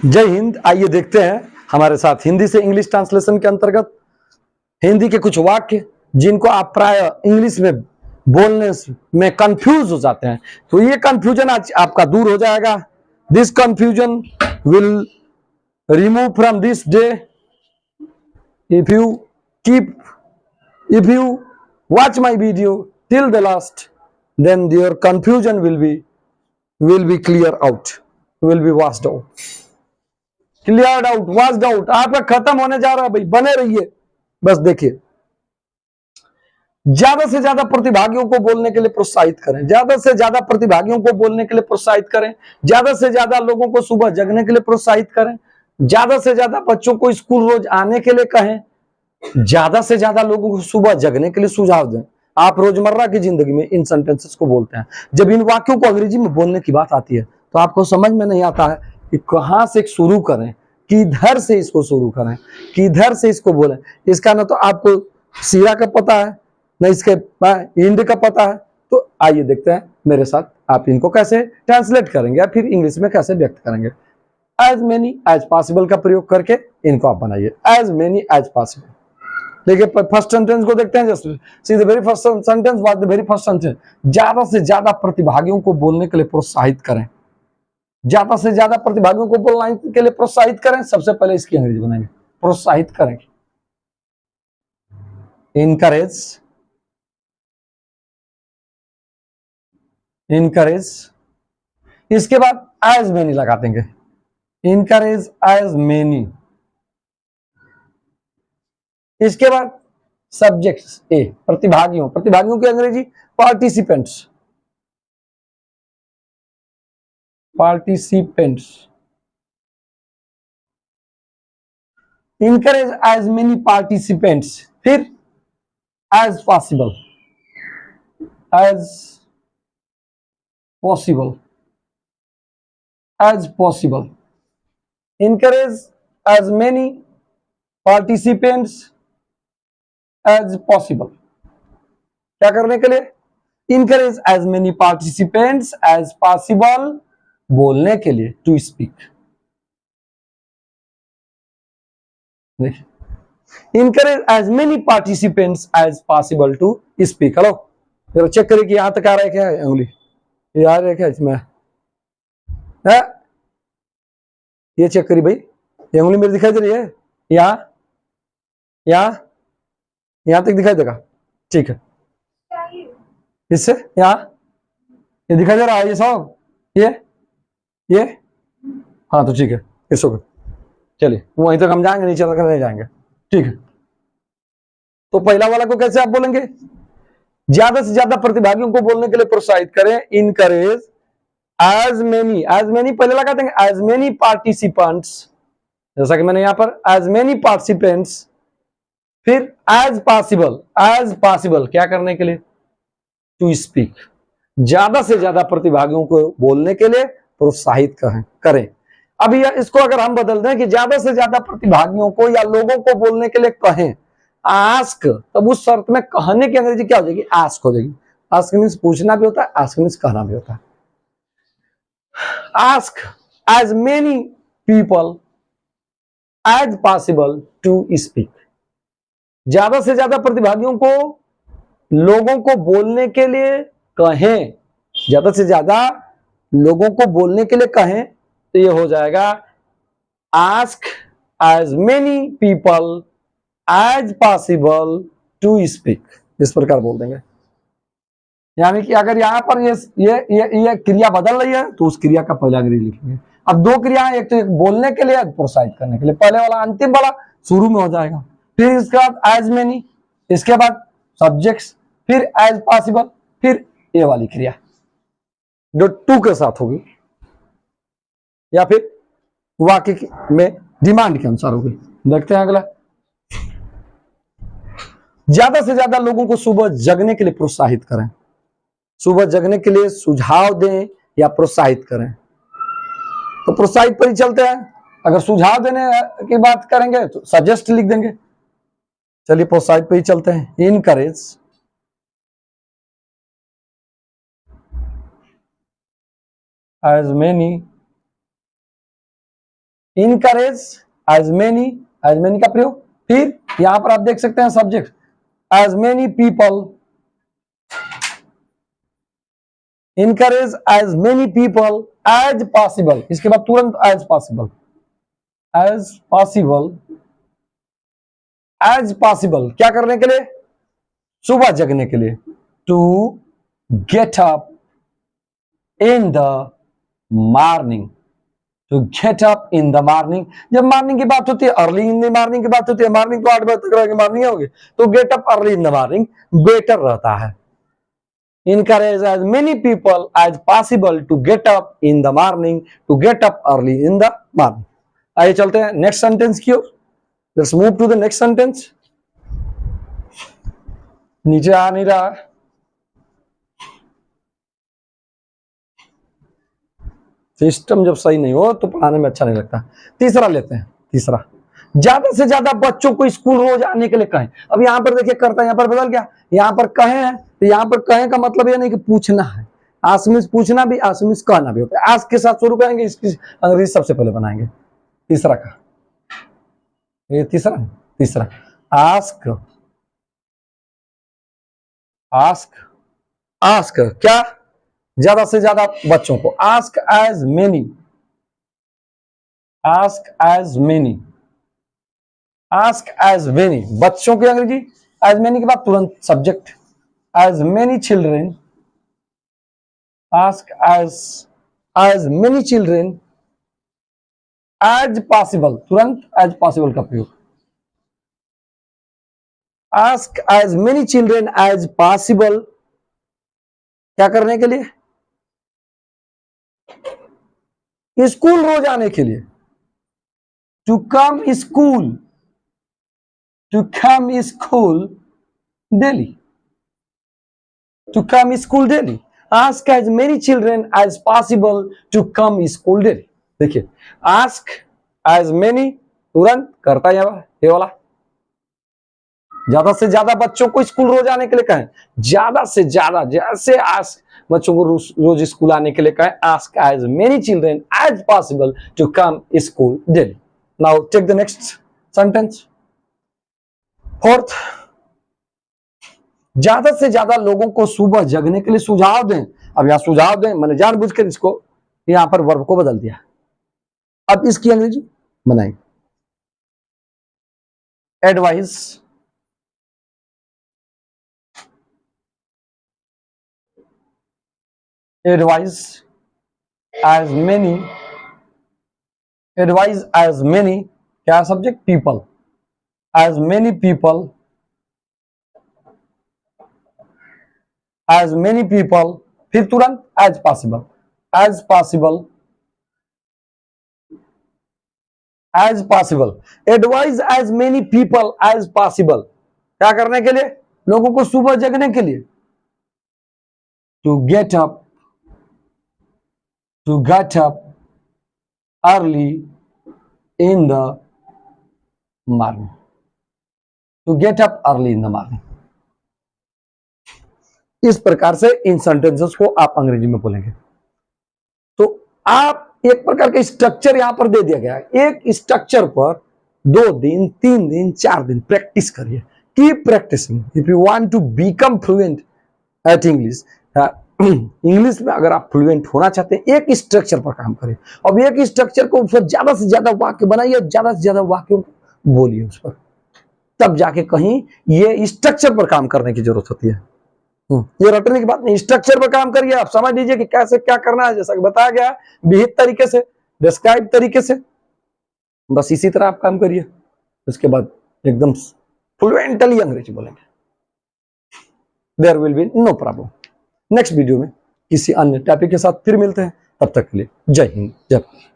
जय हिंद। आइए देखते हैं हमारे साथ हिंदी से इंग्लिश ट्रांसलेशन के अंतर्गत हिंदी के कुछ वाक्य जिनको आप प्राय इंग्लिश में बोलने में कंफ्यूज हो जाते हैं, तो ये कंफ्यूजन आज आपका दूर हो जाएगा। This confusion will remove from this day if you watch my video till the last, then your confusion will be clear out, will be washed out, cleared out, washed out, आपका खत्म होने जा रहा है भाई। बने रहिए, बस देखिए। ज्यादा से ज्यादा प्रतिभागियों को बोलने के लिए प्रोत्साहित करें, ज्यादा से ज्यादा प्रतिभागियों को बोलने के लिए प्रोत्साहित करें, ज्यादा से ज्यादा लोगों को सुबह जगने के लिए प्रोत्साहित करें, ज्यादा से ज्यादा बच्चों को स्कूल रोज आने के लिए कहें, ज्यादा से ज्यादा लोगों को सुबह जगने के लिए सुझाव दें। आप रोजमर्रा की जिंदगी में इन सेंटेंसेस को बोलते हैं, जब इन वाक्यों को अंग्रेजी में बोलने की बात आती है तो आपको समझ में नहीं आता है कि कहां से शुरू करें, किधर से इसको शुरू करें, किधर से इसको बोलें। इसका ना तो आपको सीरा का पता है, न इसके इंड का पता है। तो आइए देखते हैं मेरे साथ आप इनको कैसे ट्रांसलेट करेंगे या फिर इंग्लिश में कैसे व्यक्त करेंगे। एज मेनी एज पॉसिबल का प्रयोग करके इनको आप बनाइए। As many as possible. देखिए फर्स्ट सेंटेंस को देखते हैं। Just see the very first sentence was the very first sentence. ज्यादा से ज्यादा प्रतिभागियों को बोलने के लिए प्रोत्साहित करें, ज्यादा से ज्यादा प्रतिभागियों को बोलने के लिए प्रोत्साहित करें। सबसे पहले इसकी अंग्रेजी बनाएंगे, प्रोत्साहित करें, इनकरेज, इनकरेज। इसके बाद एज मेनी लगा देंगे, इनकरेज एज मेनी। इसके बाद सब्जेक्ट्स ए, प्रतिभागियों, प्रतिभागियों की अंग्रेजी participants, participants. Encourage as many participants, फिर as possible, as possible, as possible. Encourage as many participants as possible. क्या करने के लिए? Encourage as many participants as possible, बोलने के लिए, to speak. Encourage as many participants as possible to speak. Hello, जरा check करिए कि यहां तक आ रहा है क्या है उंगली, ये आ रहा है क्या इसमें है? ये चेक करिए भाई, ये उंगली मेरी दिखाई दे रही है? यहां यहां यहां तक दिखाई देगा? ठीक है, इससे यहां ये दिखाई दे रहा है, ये सब ये हाँ, तो ठीक है, इट्स ओके। चलिए वहीं तक हम जाएंगे, नीचे तक नहीं जाएंगे, ठीक है। तो पहला वाला को कैसे आप बोलेंगे? ज्यादा से ज्यादा प्रतिभागियों को बोलने के लिए प्रोत्साहित करें, encourage as many, as many पहले लगा देंगे, एज मेनी पार्टिसिपेंट्स, जैसा कि मैंने यहां पर एज मेनी पार्टिसिपेंट्स, फिर एज पॉसिबल, एज पॉसिबल क्या करने के लिए? To speak. ज्यादा से ज्यादा प्रतिभागियों को बोलने के लिए प्रोत्साहित करें। अब यह इसको अगर हम बदल दें कि ज्यादा से ज्यादा प्रतिभागियों को या लोगों को बोलने के लिए कहें, आस्क, तब उस शर्त में कहने की अंग्रेजी क्या हो जाएगी? आस्क हो जाएगी। आस्क मीन्स पूछना भी होता है, आस्क मीन्स कहना भी होता है। Ask as many people as possible to speak. ज्यादा से ज्यादा प्रतिभागियों को, लोगों को बोलने के लिए कहें, ज्यादा से ज्यादा लोगों को बोलने के लिए कहें, तो ये हो जाएगा ask as many people as possible to speak. इस प्रकार बोल देंगे। यानी कि अगर यहां पर ये क्रिया बदल रही है तो उस क्रिया का पहला अंग्रेजी लिखेंगे। अब दो क्रियाएं, एक तो एक बोलने के लिए, एक प्रोत्साहित करने के लिए। पहले वाला अंतिम वाला शुरू में हो जाएगा, फिर इसके बाद एज मेनी, इसके बाद सब्जेक्ट्स, फिर एज पॉसिबल, फिर ये वाली क्रिया जो टू के साथ होगी या फिर वाक्य में डिमांड के अनुसार होगी। देखते हैं अगला। ज्यादा से ज्यादा लोगों को सुबह जगने के लिए प्रोत्साहित करें, सुबह जगने के लिए सुझाव दें या प्रोत्साहित करें। तो प्रोत्साहित पर ही चलते हैं। अगर सुझाव देने की बात करेंगे तो सजेस्ट लिख देंगे। चलिए प्रोत्साहित पर ही चलते हैं। Encourage as many encourage as many का प्रयोग। फिर यहां पर आप देख सकते हैं subject as many people, encourage as many people as possible, इसके बाद तुरंत as possible, as possible, as possible क्या करने के लिए, सुबह जगने के लिए, to get up in the morning, to get up in the morning. जब मॉर्निंग की बात होती है, अर्ली इन द मॉर्निंग की बात होती है, मॉर्निंग तो 8 बजे तक रहेगी, मॉर्निंग होगी, तो get up early in the morning better रहता है। Encourage as many people as possible to get up in the morning, to get up early in the morning. आइए चलते हैं नेक्स्ट सेंटेंस की ओर। Let's move to the next sentence. नीचे आ नहीं रहा, सिस्टम जब सही नहीं हो तो पढ़ाने में अच्छा नहीं लगता। तीसरा लेते हैं, तीसरा, ज्यादा से ज्यादा बच्चों को स्कूल रोज आने के लिए कहें। अब यहाँ पर देखिए करता है, यहाँ पर बदल गया, यहाँ पर कहे हैं तो यहाँ पर कहें का मतलब ये नहीं कि पूछना है, आसमिस पूछना भी, आसमिस कहना भी होता है। आज के साथ शुरू करेंगे, इसकी अंग्रेजी सबसे पहले बनाएंगे। तीसरा का, ये तीसरा, तीसरा आस्क, आस्क, आस्क क्या, ज्यादा से ज्यादा बच्चों को, ask as many, ask as many, ask as many, बच्चों की अंग्रेजी एज मेनी के बाद तुरंत subject, as many children, ask as many children as possible, तुरंत एज पॉसिबल का प्रयोग, ask as many children as possible क्या करने के लिए, स्कूल रोज आने के लिए, to come school, to come school daily, to come school daily, ask as many children as possible to come school daily. देखिए आस्क एज मेनी तुरंत करता है ये वाला, ज्यादा से ज्यादा बच्चों को स्कूल रोज आने के लिए कहें, ज्यादा से ज्यादा, जैसे आस्क बच्चों को रोज स्कूल आने के लिए कहें, ask as many children as possible to come school daily. Now take the next sentence. Fourth, ज्यादा से ज्यादा लोगों को सुबह जगने के लिए सुझाव दें। अब यहां सुझाव दें मैंने जानबूझकर इसको यहां पर वर्ब को बदल दिया। अब इसकी अंग्रेजी बनाएंगे, advice, advise as many, advise as many क्या subject, people, as many people, as many people, फिर तुरंत as possible, as possible, as possible, advise as many people as possible क्या करने के लिए, लोगों को सुबह जगने के लिए, to get up, to get up early in the morning, to get up early in the morning। इस प्रकार से इन सेंटेंसेस को आप अंग्रेजी में बोलेंगे। तो आप एक प्रकार का स्ट्रक्चर यहां पर दे दिया गया है, एक स्ट्रक्चर पर 2 दिन 3 दिन 4 दिन प्रैक्टिस करिए, keep practicing if you want to become fluent at English. English में अगर आप फ्लुएंट होना चाहते हैं, एक स्ट्रक्चर पर काम करें। अब एक स्ट्रक्चर को फिर ज्यादा से ज्यादा वाक्य बनाइए, ज्यादा से ज्यादा वाक्यों को बोलिए उस पर, तब जाके कहीं ये स्ट्रक्चर पर काम करने की जरूरत होती है। ये रटने की बात नहीं, स्ट्रक्चर पर काम करिए। आप समझ लीजिए कि कैसे क्या करना है, जैसा कि बताया गया विहित तरीके से, डिस्क्राइब तरीके से, बस इसी तरह आप काम करिए। उसके बाद एकदम फ्लुएंटली अंग्रेजी बोलेंगे, there will be no problem. Next video में किसी अन्य टॉपिक के साथ फिर मिलते हैं, तब तक के लिए जय हिंद, जय भारत।